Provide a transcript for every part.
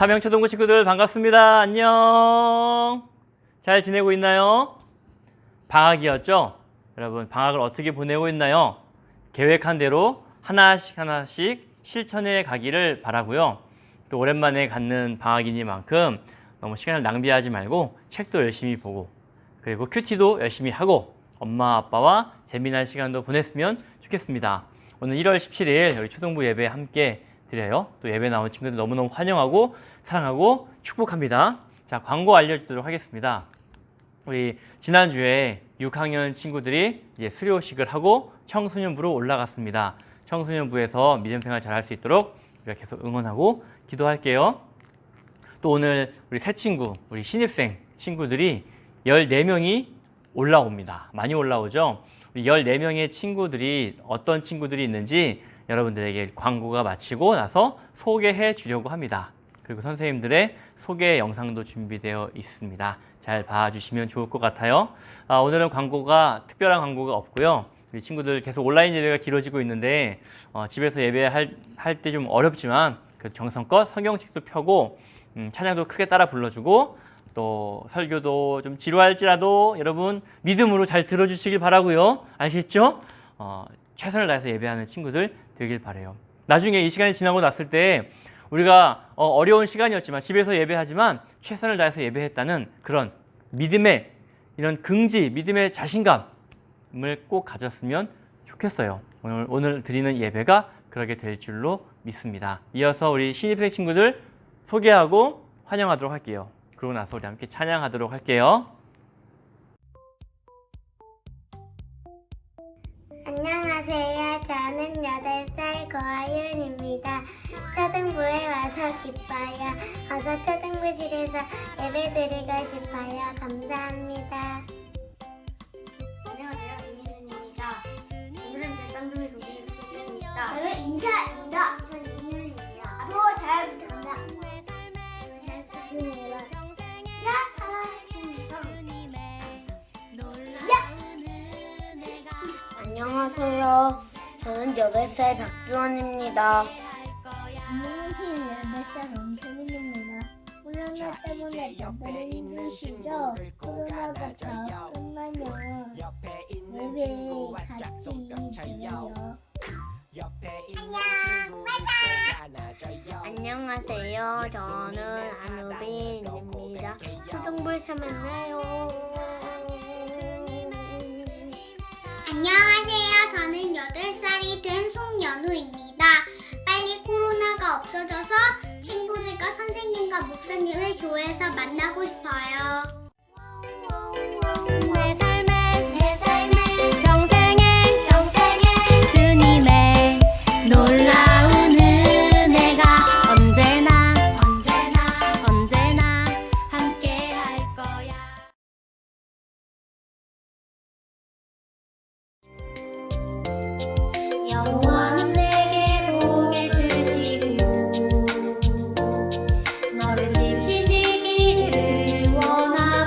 삼형초등부 친구들 반갑습니다. 안녕. 잘 지내고 있나요? 방학이었죠? 여러분 방학을 어떻게 보내고 있나요? 계획한 대로 하나씩 실천해 가기를 바라고요. 또 오랜만에 갖는 방학이니만큼 너무 시간을 낭비하지 말고 책도 열심히 보고 그리고 큐티도 열심히 하고 엄마 아빠와 재미난 시간도 보냈으면 좋겠습니다. 오늘 1월 17일 우리 초등부 예배 함께 드려요. 또 예배 나온 친구들 너무너무 환영하고 사랑하고 축복합니다. 자, 광고 알려주도록 하겠습니다. 우리 지난주에 6학년 친구들이 이제 수료식을 하고 청소년부로 올라갔습니다. 청소년부에서 믿음생활 잘할 수 있도록 우리가 계속 응원하고 기도할게요. 또 오늘 우리 새 친구, 우리 신입생 친구들이 14명이 올라옵니다. 많이 올라오죠? 우리 14명의 친구들이 어떤 친구들이 있는지 여러분들에게 광고가 마치고 나서 소개해 주려고 합니다. 그리고 선생님들의 소개 영상도 준비되어 있습니다. 잘 봐주시면 좋을 것 같아요. 오늘은 특별한 광고가 없고요. 우리 친구들 계속 온라인 예배가 길어지고 있는데 집에서 예배할 때 좀 어렵지만 그 정성껏 성경책도 펴고 찬양도 크게 따라 불러주고 또 설교도 좀 지루할지라도 여러분 믿음으로 잘 들어주시길 바라고요. 아시겠죠? 최선을 다해서 예배하는 친구들 되길 바라요. 나중에 이 시간이 지나고 났을 때 우리가 어려운 시간이었지만 집에서 예배하지만 최선을 다해서 예배했다는 그런 믿음의 이런 긍지, 믿음의 자신감을 꼭 가졌으면 좋겠어요. 오늘 드리는 예배가 그러게 될 줄로 믿습니다. 이어서 우리 신입생 친구들 소개하고 환영하도록 할게요. 그러고 나서 우리 함께 찬양하도록 할게요. 안녕하세요. 저는 8살 고아윤입니다. 초등부에 와서 기뻐요. 어서 초등부실에서 예배드리고 싶어요. 감사합니다. 안녕하세요. 임희준입니다. 오늘은 제 쌍둥이 동생을 소개하겠습니다. 저는 인사입니다. 저는 이윤입니다. 앞으로 잘 부탁합니다. 잘 부탁드립니다. 안녕하세요. 저는 8살 박주원입니다. 안녕하세요. 8살 엄태민입니다. 코로나 때문에 다들 힘드시죠? 코로나가 다 끝나면 예배 같이 드려요. 안녕하세요. 저는 안우빈입니다. 초등부에서 만나요. 안녕하세요. 저는 8살이 된 송연우입니다. 빨리 코로나가 없어져서 친구들과 선생님과 목사님을 교회에서 만나고 싶어요. 내 삶의 평생에 주님의 놀라운 은혜가 언제나 함께 할 거야. 영원히 내게 복을 주시고 너를 지키시기를 원하오.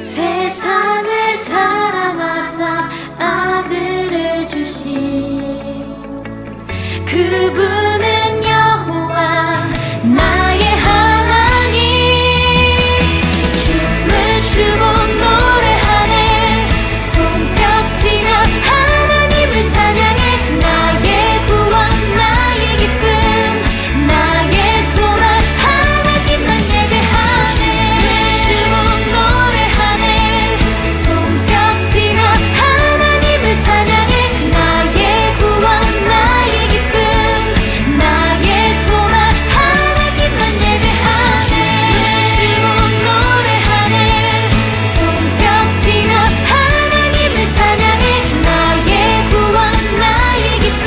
세상을 사랑하사 아들을 주신 그분은 여호와 나의 하나님. 춤을 추고 노래하네 손뼉치며 하나님을 찬양해. 나의 구원 나의 기쁨 나의 소망 하나님만 예배하네. 춤을 추고 노래하네 손뼉치며 하나님을 찬양해. 나의 구원 나의 기쁨 나의 소망 하나님만 예배하네. 춤을 추고 노래하네 손뼉치며 하나님을 찬양해. 나의 구원 나의 기쁨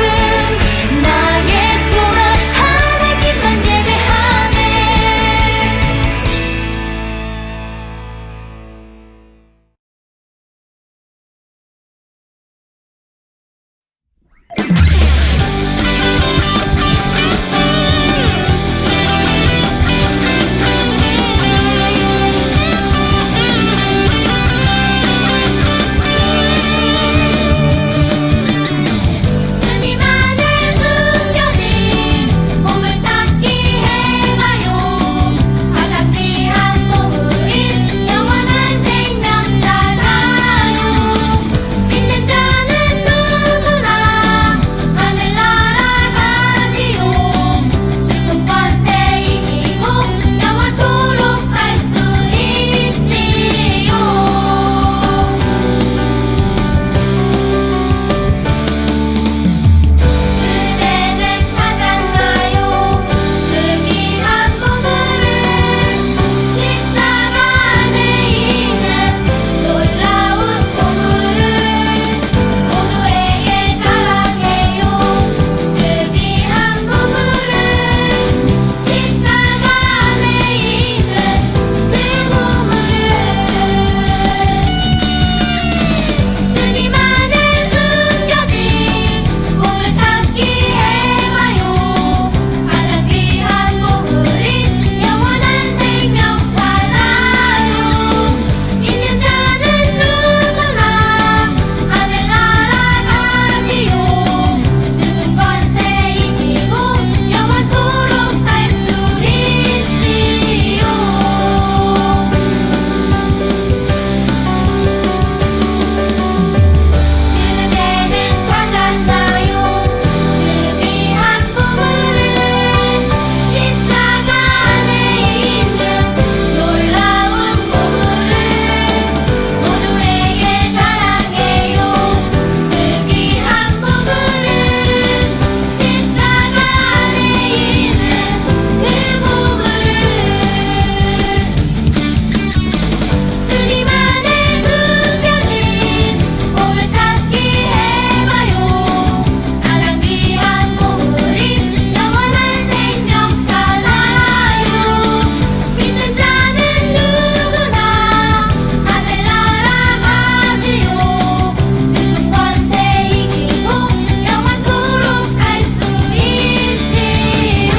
나의 소망 하나님만 예배하네. 주님 안에 숨겨진 보물찾기 해봐요. 가장 귀한 보물인 영원한 생명 찾아요. 믿는 자는 누구나 하늘나라 가지요. 죽은 권세 이기고 영원토록 살 수 있지요. 그대는 찾았나요? 그 귀한 보물을 십자가 안에 있는 놀라운 보물을 모두에게 자랑해요. 그 귀한 보물을 십자가 안에 있는 그 보물을 주님 안에 숨겨진 보물찾기 해봐요. 가장 귀한 보물인 영원한 생명 찾아요. 믿는 자는 누구나 하늘나라 가지요. 죽은 권세 이기고 영원토록 살 수 있지요. 그대는 찾았나요? 그 귀한 보물을 십자가 안에 있는 놀라운 보물을 모두에게 자랑해요. 그 귀한 보물을 십자가 안에 있는 그 보물을 주님 안에 숨겨진 보물찾기 해봐요. 가장 귀한 보물인 영원한 생명 찾아요. 믿는 자는 누구나 하늘나라 가지요. 죽은 권세 이기고 영원토록 살 수 있지요.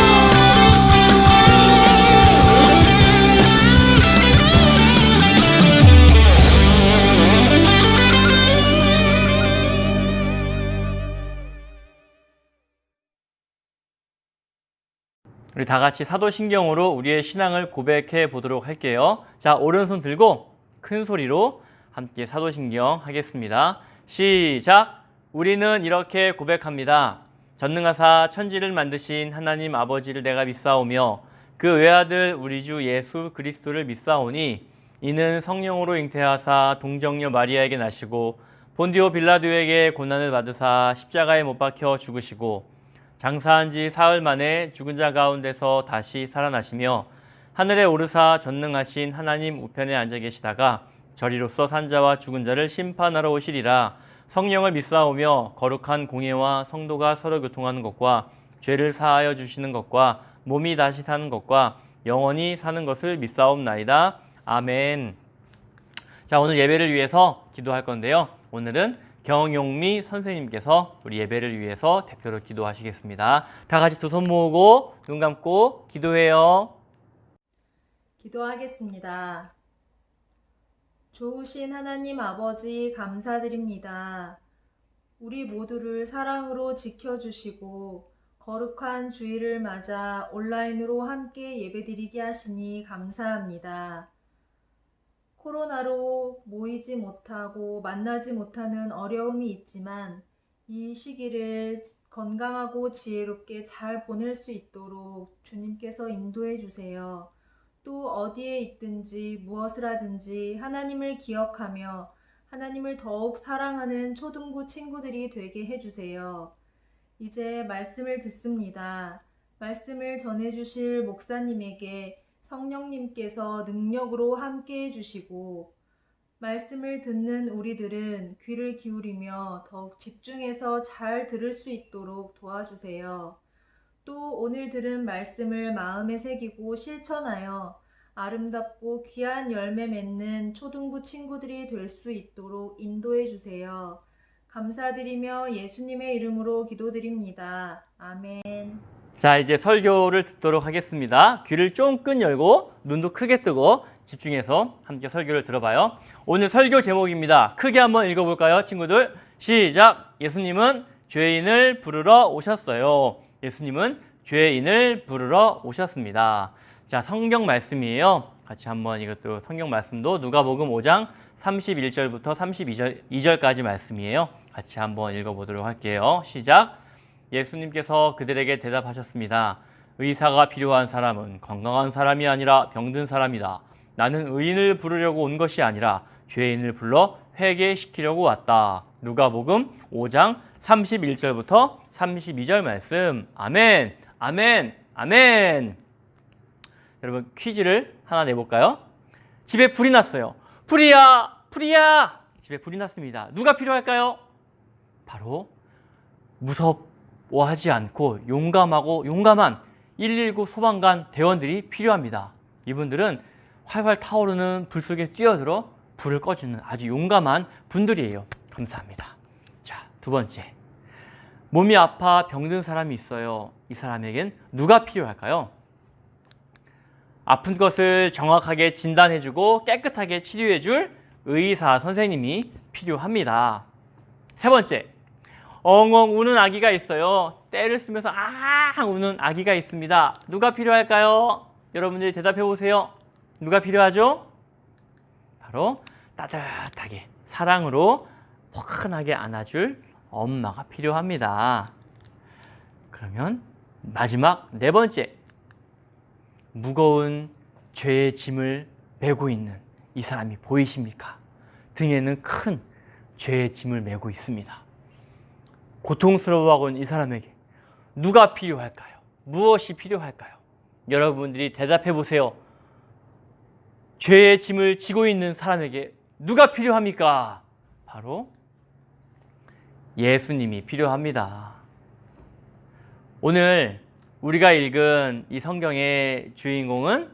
우리 다 같이 사도신경으로 우리의 신앙을 고백해 보도록 할게요. 자, 오른손 들고 큰 소리로 함께 사도신경 하겠습니다. 시작! 우리는 이렇게 고백합니다. 전능하사 천지를 만드신 하나님 아버지를 내가 믿사오며 그 외아들 우리 주 예수 그리스도를 믿사오니 이는 성령으로 잉태하사 동정녀 마리아에게 나시고 본디오 빌라도에게 고난을 받으사 십자가에 못 박혀 죽으시고 장사한 지 사흘 만에 죽은 자 가운데서 다시 살아나시며 하늘에 오르사 전능하신 하나님 우편에 앉아 계시다가 저리로서 산 자와 죽은 자를 심판하러 오시리라. 성령을 믿사오며 거룩한 공예와 성도가 서로 교통하는 것과 죄를 사하여 주시는 것과 몸이 다시 사는 것과 영원히 사는 것을 믿사옵나이다. 아멘. 자, 오늘 예배를 위해서 기도할 건데요. 오늘은 경용미 선생님께서 우리 예배를 위해서 대표로 기도하시겠습니다. 다 같이 두 손 모으고 눈 감고 기도해요. 기도하겠습니다. 좋으신 하나님 아버지 감사드립니다. 우리 모두를 사랑으로 지켜주시고 거룩한 주일을 맞아 온라인으로 함께 예배드리게 하시니 감사합니다. 코로나로 모이지 못하고 만나지 못하는 어려움이 있지만 이 시기를 건강하고 지혜롭게 잘 보낼 수 있도록 주님께서 인도해 주세요. 또 어디에 있든지 무엇을 하든지 하나님을 기억하며 하나님을 더욱 사랑하는 초등부 친구들이 되게 해주세요. 이제 말씀을 듣습니다. 말씀을 전해주실 목사님에게 성령님께서 능력으로 함께 해주시고 말씀을 듣는 우리들은 귀를 기울이며 더욱 집중해서 잘 들을 수 있도록 도와주세요. 또 오늘 들은 말씀을 마음에 새기고 실천하여 아름답고 귀한 열매 맺는 초등부 친구들이 될 수 있도록 인도해 주세요. 감사드리며 예수님의 이름으로 기도드립니다. 아멘. 자, 이제 설교를 듣도록 하겠습니다. 귀를 쫑긋 열고 눈도 크게 뜨고 집중해서 함께 설교를 들어봐요. 오늘 설교 제목입니다. 크게 한번 읽어볼까요, 친구들? 시작! 예수님은 죄인을 부르러 오셨어요. 예수님은 죄인을 부르러 오셨습니다. 자, 성경 말씀이에요. 같이 한번 이것도 성경 말씀도 누가복음 5장 31절부터 32절까지 말씀이에요. 같이 한번 읽어보도록 할게요. 시작! 예수님께서 그들에게 대답하셨습니다. 의사가 필요한 사람은 건강한 사람이 아니라 병든 사람이다. 나는 의인을 부르려고 온 것이 아니라 죄인을 불러 회개시키려고 왔다. 누가복음 5장 31절부터 32절 말씀. 아멘, 아멘, 아멘. 여러분, 퀴즈를 하나 내볼까요? 집에 불이 났어요. 불이야, 불이야. 집에 불이 났습니다. 누가 필요할까요? 바로 무서워하지 않고 용감한 119 소방관 대원들이 필요합니다. 이분들은 활활 타오르는 불 속에 뛰어들어 불을 꺼주는 아주 용감한 분들이에요. 감사합니다. 자, 두 번째. 몸이 아파 병든 사람이 있어요. 이 사람에겐 누가 필요할까요? 아픈 것을 정확하게 진단해주고 깨끗하게 치료해줄 의사 선생님이 필요합니다. 세 번째. 엉엉 우는 아기가 있어요. 떼를 쓰면서 앙 우는 아기가 있습니다. 누가 필요할까요? 여러분들이 대답해 보세요. 누가 필요하죠? 바로 따뜻하게 사랑으로 포근하게 안아줄 엄마가 필요합니다. 그러면 마지막 네 번째. 무거운 죄의 짐을 메고 있는 이 사람이 보이십니까? 등에는 큰 죄의 짐을 메고 있습니다. 고통스러워하고 있는 이 사람에게 누가 필요할까요? 무엇이 필요할까요? 여러분들이 대답해 보세요. 죄의 짐을 지고 있는 사람에게 누가 필요합니까? 바로 예수님이 필요합니다. 오늘 우리가 읽은 이 성경의 주인공은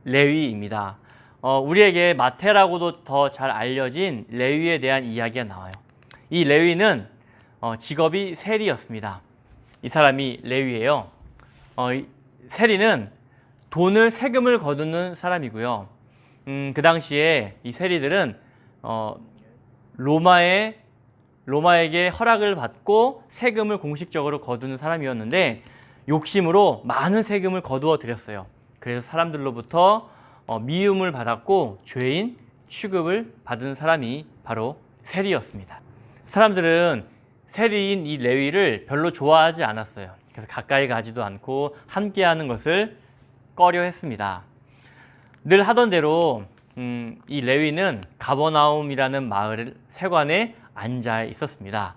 레위입니다. 우리에게 마태라고도 더 잘 알려진 레위에 대한 이야기가 나와요. 이 레위는 직업이 세리였습니다. 이 사람이 레위예요. 세리는 세금을 거두는 사람이고요. 그 당시에 이 세리들은 로마에게 허락을 받고 세금을 공식적으로 거두는 사람이었는데 욕심으로 많은 세금을 거두어 들였어요. 그래서 사람들로부터 미움을 받았고 죄인 취급을 받은 사람이 바로 세리였습니다. 사람들은 세리인 이 레위를 별로 좋아하지 않았어요. 그래서 가까이 가지도 않고 함께하는 것을 꺼려했습니다. 늘 하던 대로 이 레위는 가버나움이라는 마을 세관에 앉아 있었습니다.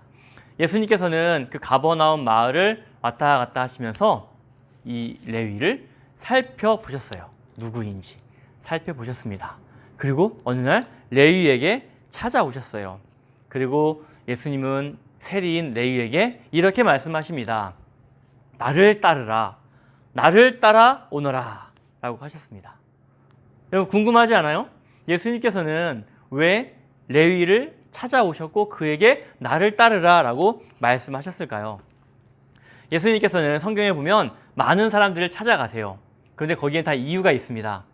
예수님께서는 그 가버나움 마을을 왔다 갔다 하시면서 이 레위를 살펴보셨어요. 누구인지 살펴보셨습니다. 그리고 어느 날 레위에게 찾아오셨어요. 그리고 예수님은 세리인 레위에게 이렇게 말씀하십니다. 나를 따르라. 나를 따라 오너라. 라고 하셨습니다. 여러분 궁금하지 않아요? 예수님께서는 왜 레위를 찾아오셨고 그에게 나를 따르라 라고 말씀하셨을까요? 예수님께서는 성경에 보면 많은 사람들을 찾아가세요. 그런데 거기엔 다 이유가 있습니다.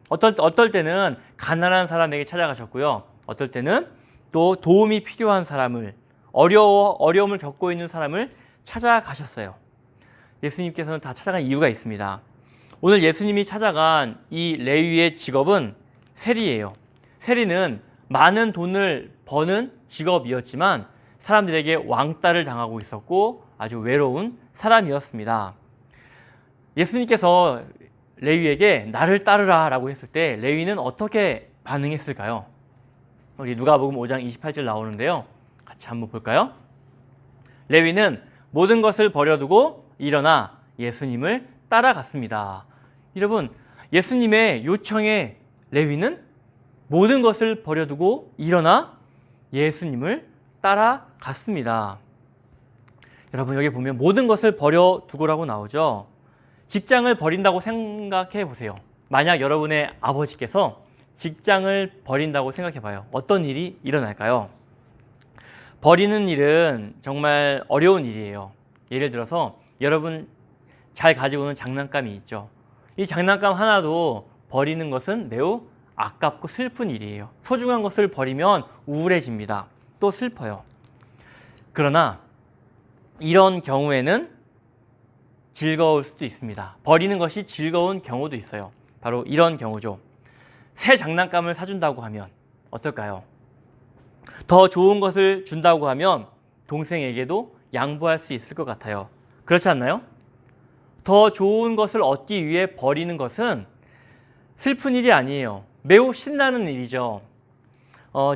어떨 때는 가난한 사람에게 찾아가셨고요. 어떨 때는 또 도움이 필요한 사람을, 어려움을 겪고 있는 사람을 찾아가셨어요. 예수님께서는 다 찾아간 이유가 있습니다. 오늘 예수님이 찾아간 이 레위의 직업은 세리예요. 세리는 많은 돈을 버는 직업이었지만 사람들에게 왕따를 당하고 있었고 아주 외로운 사람이었습니다. 예수님께서 레위에게 나를 따르라 라고 했을 때 레위는 어떻게 반응했을까요? 우리 누가복음 5장 28절 나오는데요. 같이 한번 볼까요? 레위는 모든 것을 버려두고 일어나 예수님을 따라갔습니다. 여러분, 예수님의 요청에 레위는 모든 것을 버려두고 일어나 예수님을 따라갔습니다. 여러분, 여기 보면 모든 것을 버려두고라고 나오죠. 직장을 버린다고 생각해 보세요. 만약 여러분의 아버지께서 직장을 버린다고 생각해 봐요. 어떤 일이 일어날까요? 버리는 일은 정말 어려운 일이에요. 예를 들어서 여러분 잘 가지고 오는 장난감이 있죠. 이 장난감 하나도 버리는 것은 매우 아깝고 슬픈 일이에요. 소중한 것을 버리면 우울해집니다. 또 슬퍼요. 그러나 이런 경우에는 즐거울 수도 있습니다. 버리는 것이 즐거운 경우도 있어요. 바로 이런 경우죠. 새 장난감을 사준다고 하면 어떨까요? 더 좋은 것을 준다고 하면 동생에게도 양보할 수 있을 것 같아요. 그렇지 않나요? 더 좋은 것을 얻기 위해 버리는 것은 슬픈 일이 아니에요. 매우 신나는 일이죠.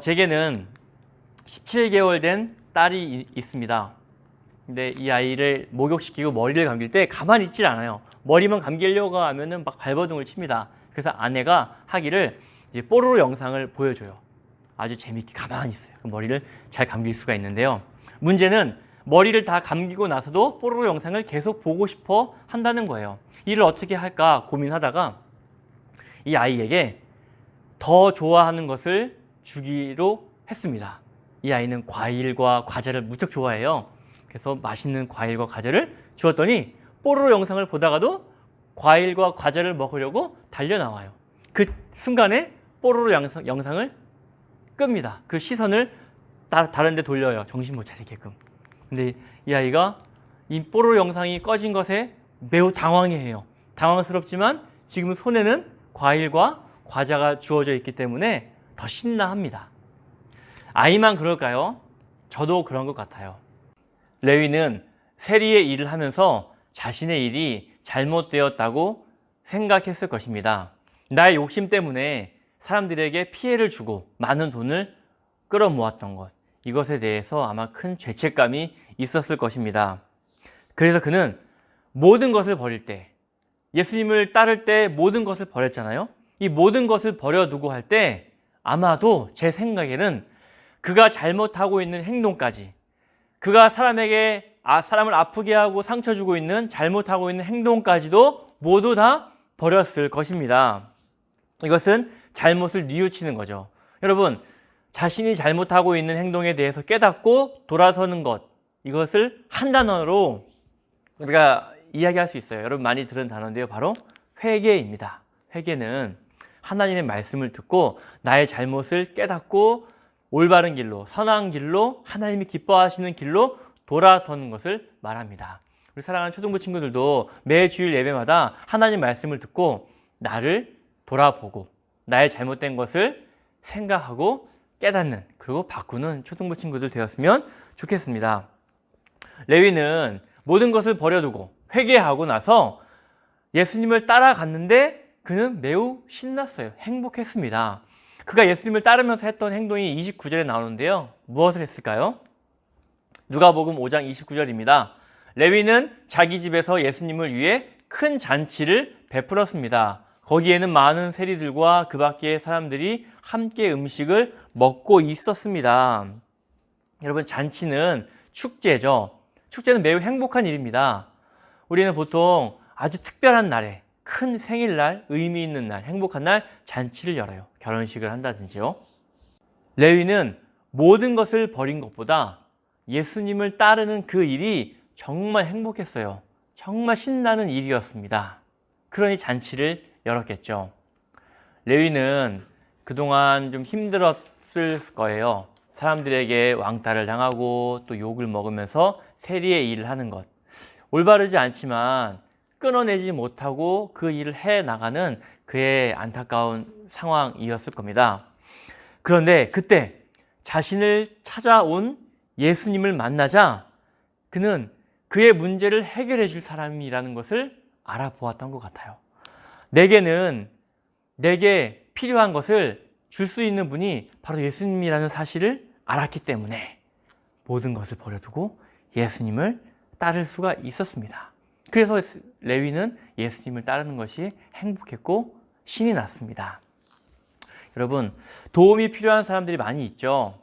제게는 17개월 된 딸이 있습니다. 근데 이 아이를 목욕시키고 머리를 감길 때 가만히 있질 않아요. 머리만 감기려고 하면은 막 발버둥을 칩니다. 그래서 아내가 하기를 이제 뽀로로 영상을 보여줘요. 아주 재밌게 가만히 있어요. 머리를 잘 감길 수가 있는데요. 문제는 머리를 다 감기고 나서도 뽀로로 영상을 계속 보고 싶어 한다는 거예요. 이를 어떻게 할까 고민하다가 이 아이에게 더 좋아하는 것을 주기로 했습니다. 이 아이는 과일과 과자를 무척 좋아해요. 그래서 맛있는 과일과 과자를 주었더니 뽀로로 영상을 보다가도 과일과 과자를 먹으려고 달려나와요. 그 순간에 뽀로로 영상을 끕니다. 그 시선을 다른 데 돌려요. 정신 못 차리게끔. 근데 이 아이가 이 뽀로로 영상이 꺼진 것에 매우 당황해해요. 당황스럽지만 지금 손에는 과일과 과자가 주어져 있기 때문에 더 신나합니다. 아이만 그럴까요? 저도 그런 것 같아요. 레위는 세리의 일을 하면서 자신의 일이 잘못되었다고 생각했을 것입니다. 나의 욕심 때문에 사람들에게 피해를 주고 많은 돈을 끌어모았던 것, 이것에 대해서 아마 큰 죄책감이 있었을 것입니다. 그래서 그는 모든 것을 버릴 때, 예수님을 따를 때 모든 것을 버렸잖아요. 이 모든 것을 버려두고 할 때 아마도 제 생각에는 그가 잘못하고 있는 행동까지, 그가 사람을 아프게 하고 상처 주고 있는 잘못하고 있는 행동까지도 모두 다 버렸을 것입니다. 이것은 잘못을 뉘우치는 거죠. 여러분, 자신이 잘못하고 있는 행동에 대해서 깨닫고 돌아서는 것, 이것을 한 단어로 우리가 이야기할 수 있어요. 여러분 많이 들은 단어인데요. 바로 회개입니다. 회개는 하나님의 말씀을 듣고 나의 잘못을 깨닫고 올바른 길로, 선한 길로, 하나님이 기뻐하시는 길로 돌아서는 것을 말합니다. 우리 사랑하는 초등부 친구들도 매 주일 예배마다 하나님 말씀을 듣고 나를 돌아보고 나의 잘못된 것을 생각하고 깨닫는, 그리고 바꾸는 초등부 친구들 되었으면 좋겠습니다. 레위는 모든 것을 버려두고 회개하고 나서 예수님을 따라갔는데 그는 매우 신났어요. 행복했습니다. 그가 예수님을 따르면서 했던 행동이 29절에 나오는데요. 무엇을 했을까요? 누가복음 5장 29절입니다. 레위는 자기 집에서 예수님을 위해 큰 잔치를 베풀었습니다. 거기에는 많은 세리들과 그 밖의 사람들이 함께 음식을 먹고 있었습니다. 여러분, 잔치는 축제죠. 축제는 매우 행복한 일입니다. 우리는 보통 아주 특별한 날에, 큰 생일날, 의미 있는 날, 행복한 날 잔치를 열어요. 결혼식을 한다든지요. 레위는 모든 것을 버린 것보다 예수님을 따르는 그 일이 정말 행복했어요. 정말 신나는 일이었습니다. 그러니 잔치를 열었겠죠. 레위는 그동안 좀 힘들었을 거예요. 사람들에게 왕따를 당하고 또 욕을 먹으면서 세리의 일을 하는 것. 올바르지 않지만 끊어내지 못하고 그 일을 해 나가는 그의 안타까운 상황이었을 겁니다. 그런데 그때 자신을 찾아온 예수님을 만나자 그는 그의 문제를 해결해 줄 사람이라는 것을 알아보았던 것 같아요. 내게 필요한 것을 줄 수 있는 분이 바로 예수님이라는 사실을 알았기 때문에 모든 것을 버려두고 예수님을 따를 수가 있었습니다. 그래서 레위는 예수님을 따르는 것이 행복했고 신이 났습니다. 여러분, 도움이 필요한 사람들이 많이 있죠.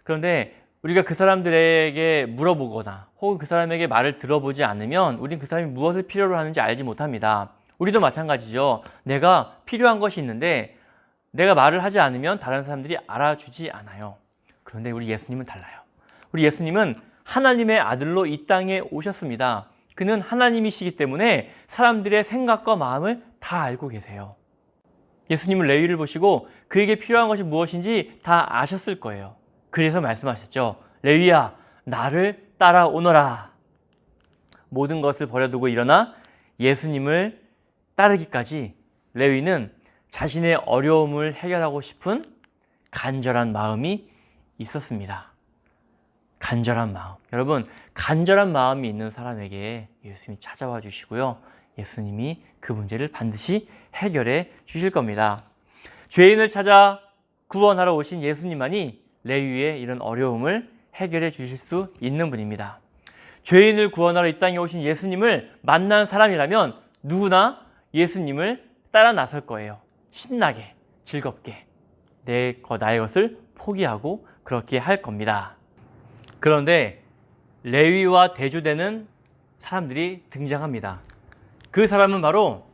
그런데 우리가 그 사람들에게 물어보거나 혹은 그 사람에게 말을 들어보지 않으면 우리는 그 사람이 무엇을 필요로 하는지 알지 못합니다. 우리도 마찬가지죠. 내가 필요한 것이 있는데 내가 말을 하지 않으면 다른 사람들이 알아주지 않아요. 그런데 우리 예수님은 달라요. 우리 예수님은 하나님의 아들로 이 땅에 오셨습니다. 그는 하나님이시기 때문에 사람들의 생각과 마음을 다 알고 계세요. 예수님은 레위를 보시고 그에게 필요한 것이 무엇인지 다 아셨을 거예요. 그래서 말씀하셨죠. 레위야, 나를 따라오너라. 모든 것을 버려두고 일어나 예수님을 따르기까지 레위는 자신의 어려움을 해결하고 싶은 간절한 마음이 있었습니다. 간절한 마음. 여러분, 간절한 마음이 있는 사람에게 예수님이 찾아와 주시고요. 예수님이 그 문제를 반드시 해결해 주실 겁니다. 죄인을 찾아 구원하러 오신 예수님만이 레위의 이런 어려움을 해결해 주실 수 있는 분입니다. 죄인을 구원하러 이 땅에 오신 예수님을 만난 사람이라면 누구나 예수님을 따라 나설 거예요. 신나게, 즐겁게 나의 것을 포기하고 그렇게 할 겁니다. 그런데 레위와 대조되는 사람들이 등장합니다. 그 사람은 바로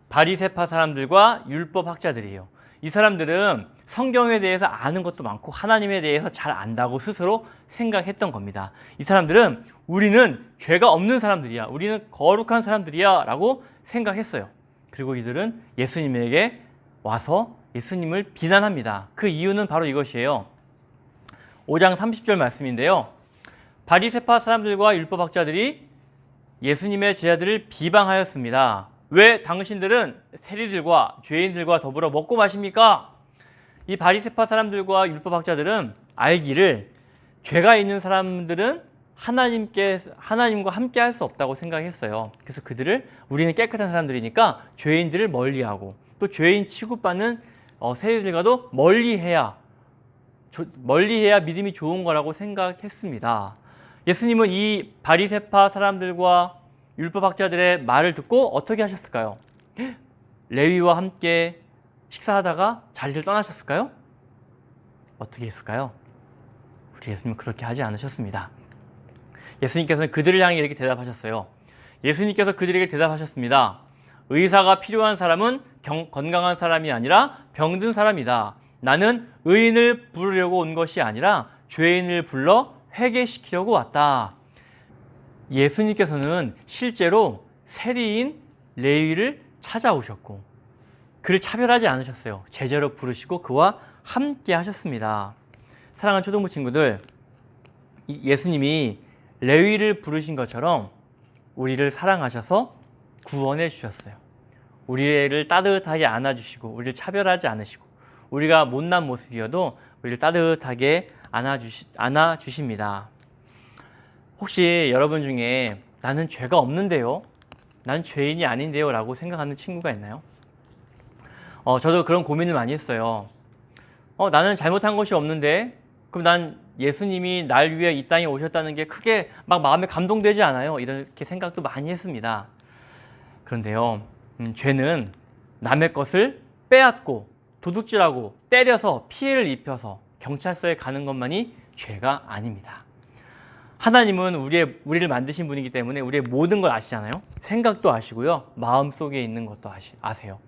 바리새파 사람들과 율법학자들이에요. 이 사람들은 성경에 대해서 아는 것도 많고 하나님에 대해서 잘 안다고 스스로 생각했던 겁니다. 이 사람들은 우리는 죄가 없는 사람들이야, 우리는 거룩한 사람들이야 라고 생각했어요. 그리고 이들은 예수님에게 와서 예수님을 비난합니다. 그 이유는 바로 이것이에요. 5장 30절 말씀인데요. 바리새파 사람들과 율법학자들이 예수님의 제자들을 비방하였습니다. 왜 당신들은 세리들과 죄인들과 더불어 먹고 마십니까? 이 바리새파 사람들과 율법학자들은 알기를 죄가 있는 사람들은 하나님과 함께 할 수 없다고 생각했어요. 그래서 그들을 우리는 깨끗한 사람들이니까 죄인들을 멀리하고 또 죄인 취급받는 세리들과도 멀리해야 믿음이 좋은 거라고 생각했습니다. 예수님은 이 바리새파 사람들과 율법학자들의 말을 듣고 어떻게 하셨을까요? 레위와 함께 식사하다가 자리를 떠나셨을까요? 어떻게 했을까요? 우리 예수님은 그렇게 하지 않으셨습니다. 예수님께서는 그들을 향해 이렇게 대답하셨어요. 예수님께서 그들에게 대답하셨습니다. 의사가 필요한 사람은 건강한 사람이 아니라 병든 사람이다. 나는 의인을 부르려고 온 것이 아니라 죄인을 불러 회개시키려고 왔다. 예수님께서는 실제로 세리인 레위를 찾아오셨고 그를 차별하지 않으셨어요. 제자로 부르시고 그와 함께 하셨습니다. 사랑하는 초등부 친구들, 예수님이 레위를 부르신 것처럼 우리를 사랑하셔서 구원해 주셨어요. 우리를 따뜻하게 안아주시고 우리를 차별하지 않으시고 우리가 못난 모습이어도 우리를 따뜻하게 안아주십니다. 혹시 여러분 중에 나는 죄가 없는데요? 난 죄인이 아닌데요? 라고 생각하는 친구가 있나요? 저도 그런 고민을 많이 했어요. 나는 잘못한 것이 없는데 그럼 난 예수님이 날 위해 이 땅에 오셨다는 게 크게 막 마음에 감동되지 않아요? 이렇게 생각도 많이 했습니다. 그런데요, 죄는 남의 것을 빼앗고 도둑질하고 때려서 피해를 입혀서 경찰서에 가는 것만이 죄가 아닙니다. 하나님은 우리를 만드신 분이기 때문에 우리의 모든 걸 아시잖아요. 생각도 아시고요. 마음속에 있는 것도 아세요.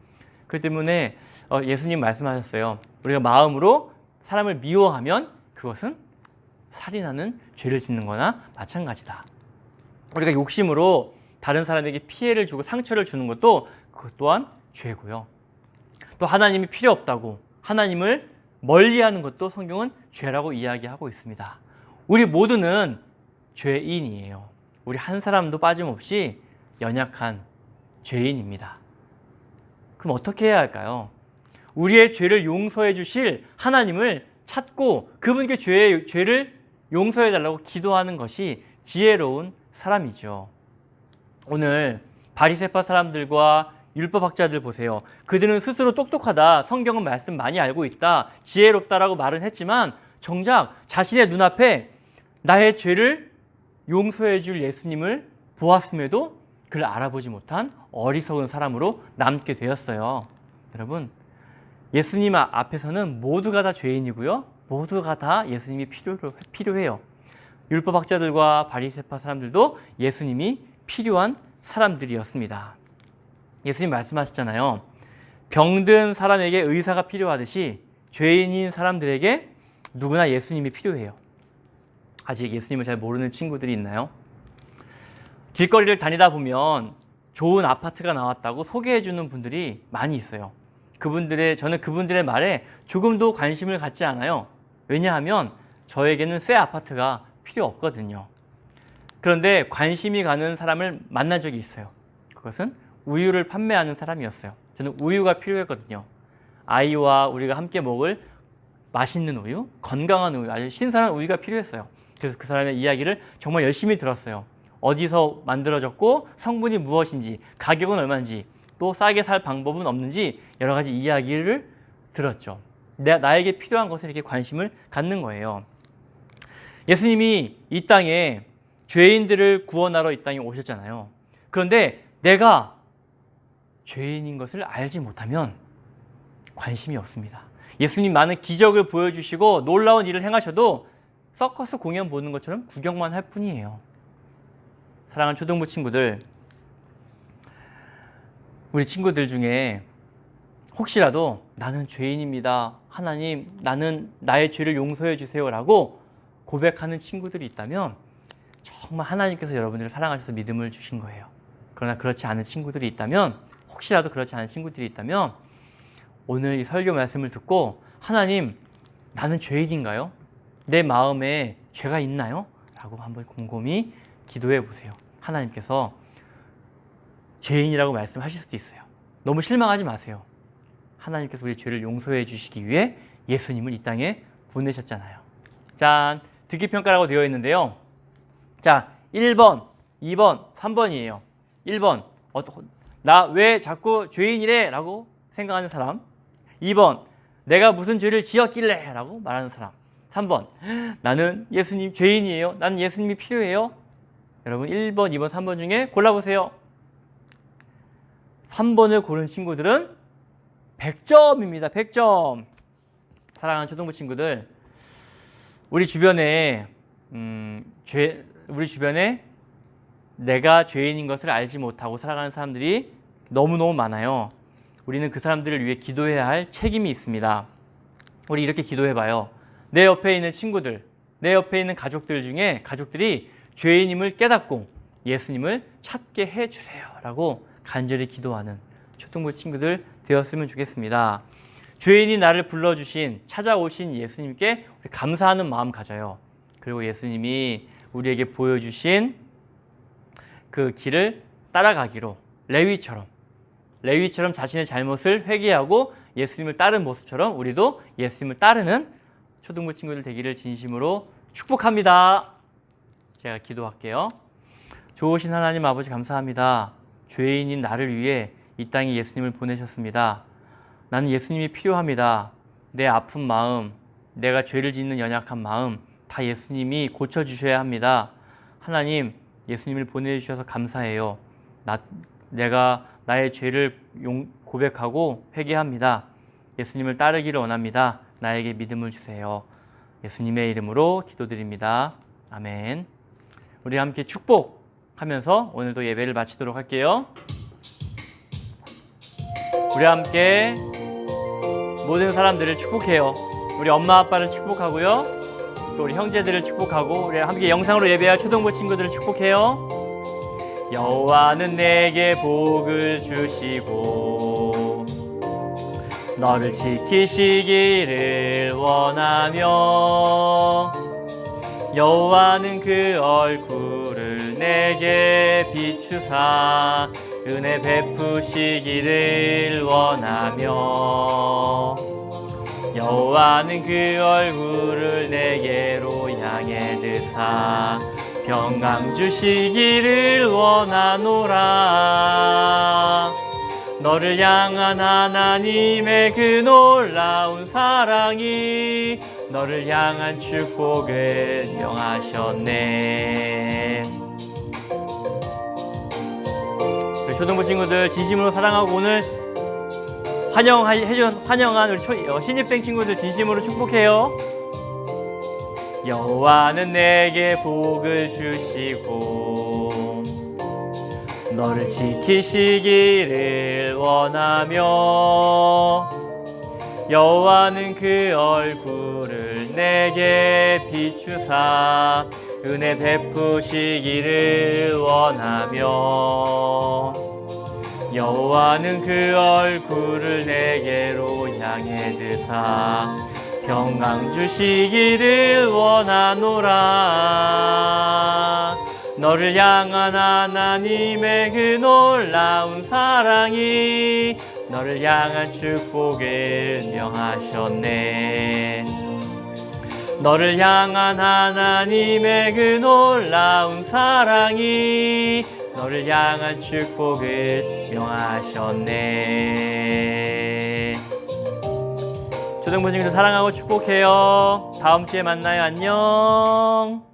그렇기 때문에 예수님 말씀하셨어요. 우리가 마음으로 사람을 미워하면 그것은 살인하는 죄를 짓는 거나 마찬가지다. 우리가 욕심으로 다른 사람에게 피해를 주고 상처를 주는 것도 그것 또한 죄고요. 또 하나님이 필요 없다고 하나님을 멀리하는 것도 성경은 죄라고 이야기하고 있습니다. 우리 모두는 죄인이에요. 우리 한 사람도 빠짐없이 연약한 죄인입니다. 그럼 어떻게 해야 할까요? 우리의 죄를 용서해 주실 하나님을 찾고 그분께 죄를 용서해 달라고 기도하는 것이 지혜로운 사람이죠. 오늘 바리새파 사람들과 율법학자들 보세요. 그들은 스스로 똑똑하다, 성경은 말씀 많이 알고 있다, 지혜롭다라고 말은 했지만 정작 자신의 눈앞에 나의 죄를 용서해 줄 예수님을 보았음에도 그를 알아보지 못한 어리석은 사람으로 남게 되었어요. 여러분, 예수님 앞에서는 모두가 다 죄인이고요. 모두가 다 예수님이 필요해요. 율법학자들과 바리새파 사람들도 예수님이 필요한 사람들이었습니다. 예수님 말씀하셨잖아요. 병든 사람에게 의사가 필요하듯이 죄인인 사람들에게 누구나 예수님이 필요해요. 아직 예수님을 잘 모르는 친구들이 있나요? 길거리를 다니다 보면 좋은 아파트가 나왔다고 소개해주는 분들이 많이 있어요. 저는 그분들의 말에 조금도 관심을 갖지 않아요. 왜냐하면 저에게는 새 아파트가 필요 없거든요. 그런데 관심이 가는 사람을 만난 적이 있어요. 그것은 우유를 판매하는 사람이었어요. 저는 우유가 필요했거든요. 아이와 우리가 함께 먹을 맛있는 우유, 건강한 우유, 아주 신선한 우유가 필요했어요. 그래서 그 사람의 이야기를 정말 열심히 들었어요. 어디서 만들어졌고 성분이 무엇인지, 가격은 얼마인지, 또 싸게 살 방법은 없는지 여러 가지 이야기를 들었죠. 나에게 필요한 것에 이렇게 관심을 갖는 거예요. 예수님이 이 땅에 죄인들을 구원하러 이 땅에 오셨잖아요. 그런데 내가 죄인인 것을 알지 못하면 관심이 없습니다. 예수님 많은 기적을 보여주시고 놀라운 일을 행하셔도 서커스 공연 보는 것처럼 구경만 할 뿐이에요. 사랑하는 초등부 친구들, 우리 친구들 중에 혹시라도 나는 죄인입니다, 하나님 나는 나의 죄를 용서해 주세요 라고 고백하는 친구들이 있다면 정말 하나님께서 여러분들을 사랑하셔서 믿음을 주신 거예요. 그러나 그렇지 않은 친구들이 있다면, 혹시라도 그렇지 않은 친구들이 있다면 오늘 이 설교 말씀을 듣고 하나님 나는 죄인인가요? 내 마음에 죄가 있나요? 라고 한번 곰곰이 기도해 보세요. 하나님께서 죄인이라고 말씀하실 수도 있어요. 너무 실망하지 마세요. 하나님께서 우리 죄를 용서해 주시기 위해 예수님을 이 땅에 보내셨잖아요. 짠! 듣기 평가라고 되어 있는데요. 자, 1번, 2번, 3번이에요. 1번, 나 왜 자꾸 죄인이래? 라고 생각하는 사람. 2번, 내가 무슨 죄를 지었길래? 라고 말하는 사람. 3번, 나는 예수님 죄인이에요. 나는 예수님이 필요해요. 여러분 1번, 2번, 3번 중에 골라보세요. 3번을 고른 친구들은 100점입니다. 100점. 사랑하는 초등부 친구들, 우리 주변에 내가 죄인인 것을 알지 못하고 살아가는 사람들이 너무너무 많아요. 우리는 그 사람들을 위해 기도해야 할 책임이 있습니다. 우리 이렇게 기도해봐요. 내 옆에 있는 친구들, 내 옆에 있는 가족들 중에 가족들이 죄인임을 깨닫고 예수님을 찾게 해주세요 라고 간절히 기도하는 초등부 친구들 되었으면 좋겠습니다. 죄인이 나를 불러주신, 찾아오신 예수님께 우리 감사하는 마음 가져요. 그리고 예수님이 우리에게 보여주신 그 길을 따라가기로 레위처럼 자신의 잘못을 회개하고 예수님을 따른 모습처럼 우리도 예수님을 따르는 초등부 친구들 되기를 진심으로 축복합니다. 제가 기도할게요. 좋으신 하나님 아버지 감사합니다. 죄인인 나를 위해 이 땅에 예수님을 보내셨습니다. 나는 예수님이 필요합니다. 내 아픈 마음, 내가 죄를 짓는 연약한 마음 다 예수님이 고쳐주셔야 합니다. 하나님, 예수님을 보내주셔서 감사해요. 내가 나의 죄를 고백하고 회개합니다. 예수님을 따르기를 원합니다. 나에게 믿음을 주세요. 예수님의 이름으로 기도드립니다. 아멘. 우리 함께 축복하면서 오늘도 예배를 마치도록 할게요. 우리 함께 모든 사람들을 축복해요. 우리 엄마 아빠를 축복하고요. 또 우리 형제들을 축복하고 우리 함께 영상으로 예배할 초등부 친구들을 축복해요. 여호와는 내게 복을 주시고 너를 지키시기를 원하며 여호와는 그 얼굴을 내게 비추사 은혜 베푸시기를 원하며 여호와는 그 얼굴을 내게로 향해 드사 평강 주시기를 원하노라. 너를 향한 하나님의 그 놀라운 사랑이 너를 향한 축복을 명하셨네. 우리 초등부 친구들 진심으로 사랑하고 오늘 환영한 우리 신입생 친구들 진심으로 축복해요. 여호와는 내게 복을 주시고 너를 지키시기를 원하며 여호와는 그 얼굴을 내게 비추사 은혜 베푸시기를 원하며 여호와는 그 얼굴을 내게로 향해 드사 평강 주시기를 원하노라. 너를 향한 하나님의 그 놀라운 사랑이 너를 향한 축복을 명하셨네. 너를 향한 하나님의 그 놀라운 사랑이 너를 향한 축복을 명하셨네. 초등부 친구들 사랑하고 축복해요. 다음 주에 만나요. 안녕.